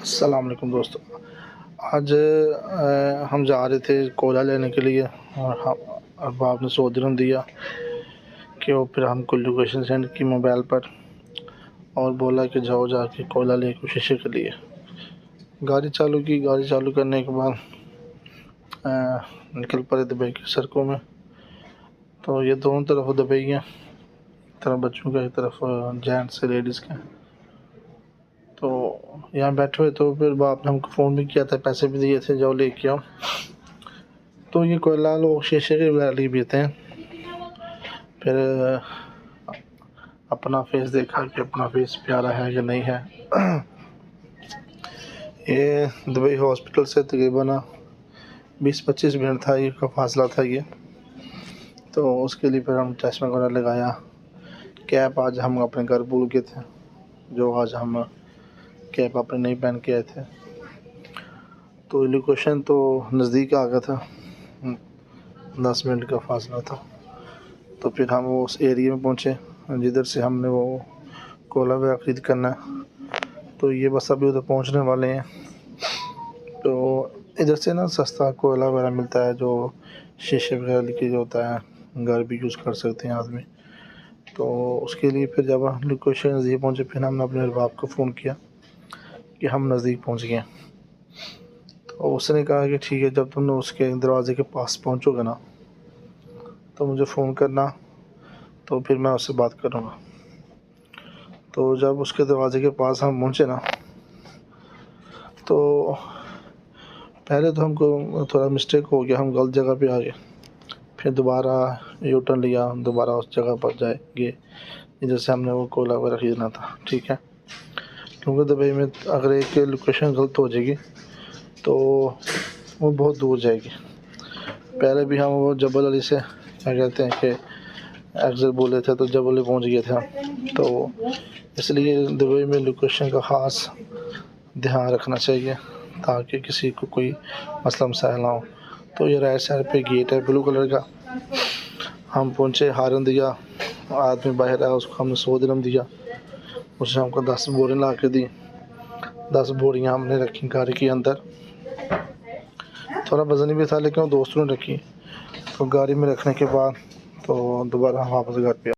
अस्सलाम वालेकुम दोस्तों। आज हम जा रहे थे कोयला लेने के लिए और अहबाब ने 100 दिरहम दिया कि वो फिर हमको लोकेशन सेंड की मोबाइल पर और बोला कि जाओ जाके कोयला ले शीशे के लिए। गाड़ी चालू की। गाड़ी चालू करने के बाद निकल पड़े दुबई की सड़कों में। तो ये दोनों तरफ दुबई हैं, एक तरफ बच्चों का, एक तरफ जेंट्स लेडीज़ का। तो यहाँ बैठे हुए, तो फिर बाप ने हमको फ़ोन भी किया था, पैसे भी दिए थे, जाओ लेके आओ। तो ये कोयला लोग शीशे के वैली पीते हैं। फिर अपना फेस देखा कि अपना फेस प्यारा है कि नहीं है। ये दुबई हॉस्पिटल से तकरीबन 20-25 मिनट था ये का फासला था ये। तो उसके लिए फिर हम टेस्ट वगैरह लगाया। कैप आज हम अपने घर भूल गए थे, जो आज हम कैप अपने नहीं पहन के आए थे। तो लोकेशन तो नज़दीक आ गया था, 10 मिनट का फासला था। तो फिर हम उस एरिया में पहुँचे जिधर से हमने वो कोयला वगैरह ख़रीद करना है। तो ये बस अभी उधर पहुँचने वाले हैं। तो इधर से ना सस्ता कोयला वगैरह मिलता है, जो शीशे वगैरह लेके जो होता है, घर भी यूज़ कर सकते हैं आदमी। तो उसके लिए फिर जब लोकेशन नज़दीक पहुँचे, फिर हमने अपने अहबाब को फ़ोन किया कि हम नज़दीक पहुँच गए। तो उसने कहा कि ठीक है, जब तुम उसके दरवाज़े के पास पहुँचोगे ना तो मुझे फ़ोन करना, तो फिर मैं उससे बात करूँगा। तो जब उसके दरवाज़े के पास हम पहुँचे ना, तो पहले तो हमको थोड़ा मिस्टेक हो गया, हम गलत जगह पे आ गए। फिर दोबारा यू टर्न लिया, दोबारा उस जगह पर जाएंगे जिधर से हमने वो कोयला वगैरह ख़रीदना था। ठीक है, क्योंकि दुबई में अगर एक लोकेशन गलत हो जाएगी तो वो बहुत दूर जाएगी। पहले भी हम वो जबल अली से क्या कहते हैं कि एग्ज़िट बोले थे, तो जबल अली पहुँच गए थे हम। तो इसलिए दुबई में लोकेशन का ख़ास ध्यान रखना चाहिए ताकि किसी को कोई मसला मसाइल ना हो। तो ये राइट साइड पे गेट है ब्लू कलर का। हम पहुँचे, हारन दिया, आदमी बाहर आया, उसको हमने 100 दिरहम दिया। उसने हमको 10 बोरियाँ ला के दी। 10 बोरियाँ हमने रखी गाड़ी के अंदर। थोड़ा वज़न भी था, लेकिन दोस्तों ने रखी। तो गाड़ी में रखने के बाद तो दोबारा हम वापस घर पे